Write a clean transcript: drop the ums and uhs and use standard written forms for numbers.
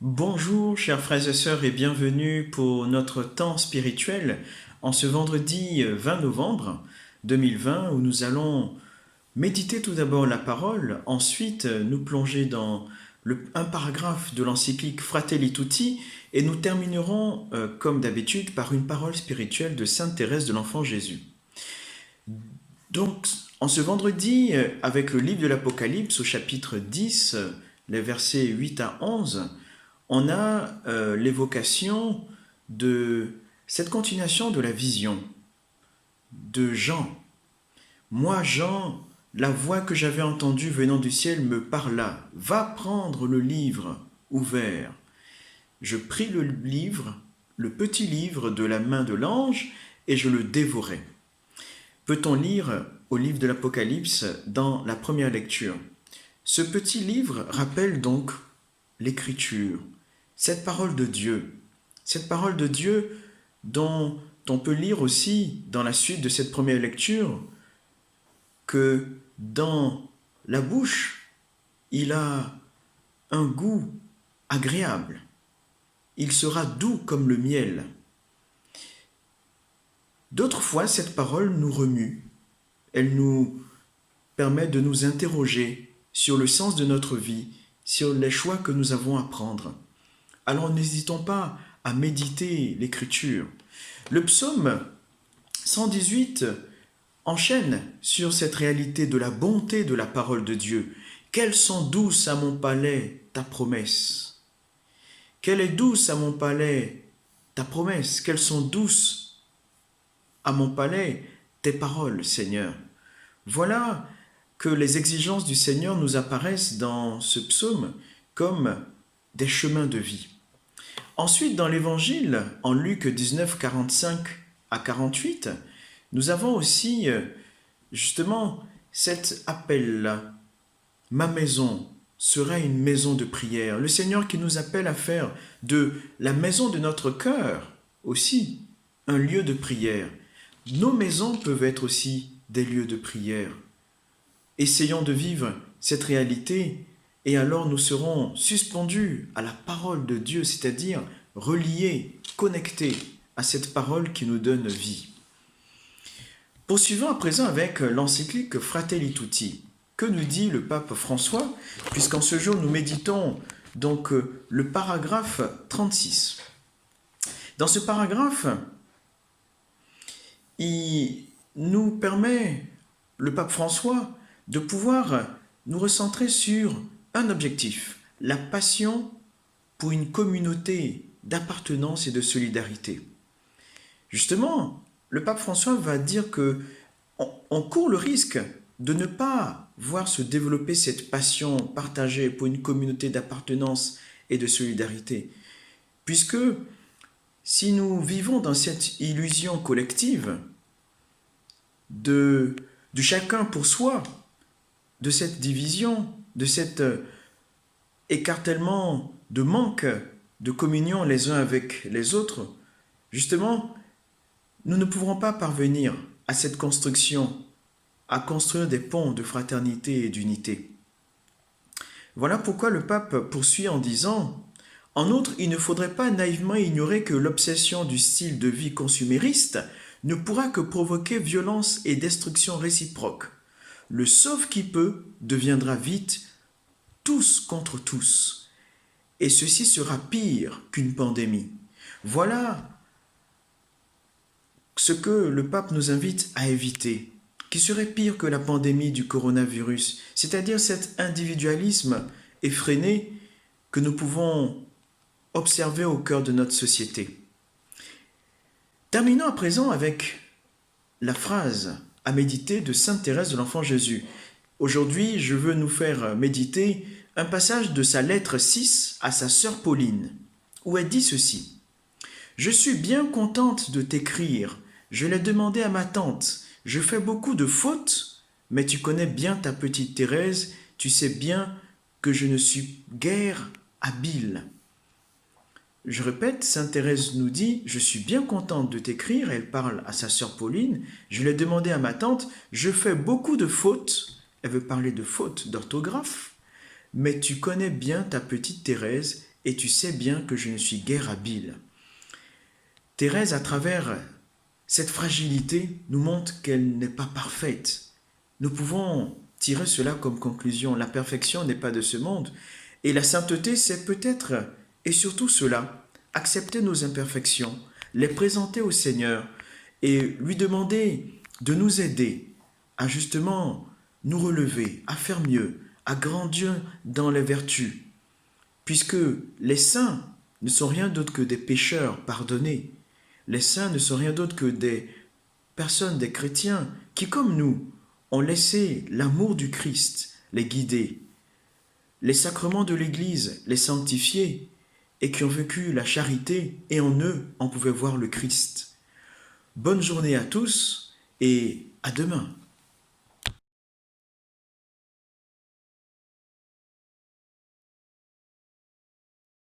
Bonjour chers frères et sœurs et bienvenue pour notre temps spirituel en ce vendredi 20 novembre 2020 où nous allons méditer tout d'abord la parole, ensuite nous plonger dans un paragraphe de l'encyclique Fratelli Tutti et nous terminerons comme d'habitude par une parole spirituelle de Sainte Thérèse de l'Enfant Jésus. Donc en ce vendredi avec le livre de l'Apocalypse au chapitre 10, les versets 8 à 11, on a l'évocation de cette continuation de la vision de Jean. Moi, Jean, la voix que j'avais entendue venant du ciel me parla. Va prendre le livre ouvert. Je pris le livre, le petit livre de la main de l'ange, et je le dévorai. Peut-on lire au livre de l'Apocalypse dans la première lecture? Ce petit livre rappelle donc l'Écriture, cette parole de Dieu dont on peut lire aussi dans la suite de cette première lecture que dans la bouche, il a un goût agréable. Il sera doux comme le miel. D'autres fois, cette parole nous remue. Elle nous permet de nous interroger sur le sens de notre vie, sur les choix que nous avons à prendre. Alors n'hésitons pas à méditer l'Écriture. Le psaume 118 enchaîne sur cette réalité de la bonté de la parole de Dieu. Qu'elles sont douces à mon palais ta promesse. Qu'elle est douce à mon palais ta promesse. Qu'elles sont douces à mon palais tes paroles, Seigneur. Voilà que les exigences du Seigneur nous apparaissent dans ce psaume comme des chemins de vie. Ensuite, dans l'Évangile, en Luc 19, 45 à 48, nous avons aussi justement cet appel-là. Ma maison sera une maison de prière. Le Seigneur qui nous appelle à faire de la maison de notre cœur aussi un lieu de prière. Nos maisons peuvent être aussi des lieux de prière. Essayons de vivre cette réalité et alors nous serons suspendus à la parole de Dieu, c'est-à-dire reliés, connectés à cette parole qui nous donne vie. Poursuivons à présent avec l'encyclique Fratelli Tutti. Que nous dit le pape François, puisqu'en ce jour nous méditons donc le paragraphe 36. Dans ce paragraphe, il nous permet, le pape François, de pouvoir nous recentrer sur un objectif, la passion pour une communauté d'appartenance et de solidarité. Justement, le pape François va dire que on court le risque de ne pas voir se développer cette passion partagée pour une communauté d'appartenance et de solidarité. Puisque si nous vivons dans cette illusion collective du chacun pour soi, de cette division, de cet écartèlement de manque de communion les uns avec les autres, justement, nous ne pourrons pas parvenir à cette construction, à construire des ponts de fraternité et d'unité. Voilà pourquoi le pape poursuit en disant « En outre, il ne faudrait pas naïvement ignorer que l'obsession du style de vie consumériste ne pourra que provoquer violence et destruction réciproque. Le sauve qui peut deviendra vite tous contre tous. Et ceci sera pire qu'une pandémie. » Voilà ce que le pape nous invite à éviter, qui serait pire que la pandémie du coronavirus, c'est-à-dire cet individualisme effréné que nous pouvons observer au cœur de notre société. Terminons à présent avec la phrase à méditer de Sainte Thérèse de l'Enfant Jésus. Aujourd'hui, je veux nous faire méditer un passage de sa lettre 6 à sa sœur Pauline, où elle dit ceci. « Je suis bien contente de t'écrire. Je l'ai demandé à ma tante. Je fais beaucoup de fautes, mais tu connais bien ta petite Thérèse. Tu sais bien que je ne suis guère habile. » Je répète, Sainte Thérèse nous dit « Je suis bien contente de t'écrire. » Elle parle à sa sœur Pauline. « Je l'ai demandé à ma tante. Je fais beaucoup de fautes. » Elle veut parler de fautes d'orthographe. « Mais tu connais bien ta petite Thérèse et tu sais bien que je ne suis guère habile. Thérèse, à travers cette fragilité, nous montre qu'elle n'est pas parfaite. Nous pouvons tirer cela comme conclusion. La perfection n'est pas de ce monde. Et la sainteté, c'est peut-être, et surtout cela, accepter nos imperfections, les présenter au Seigneur et lui demander de nous aider à justement nous relever, à faire mieux, à grandir dans les vertus. Puisque les saints ne sont rien d'autre que des pécheurs pardonnés. Les saints ne sont rien d'autre que des personnes, des chrétiens, qui, comme nous, ont laissé l'amour du Christ les guider, les sacrements de l'Église les sanctifier, et qui ont vécu la charité, et en eux, on pouvait voir le Christ. Bonne journée à tous, et à demain.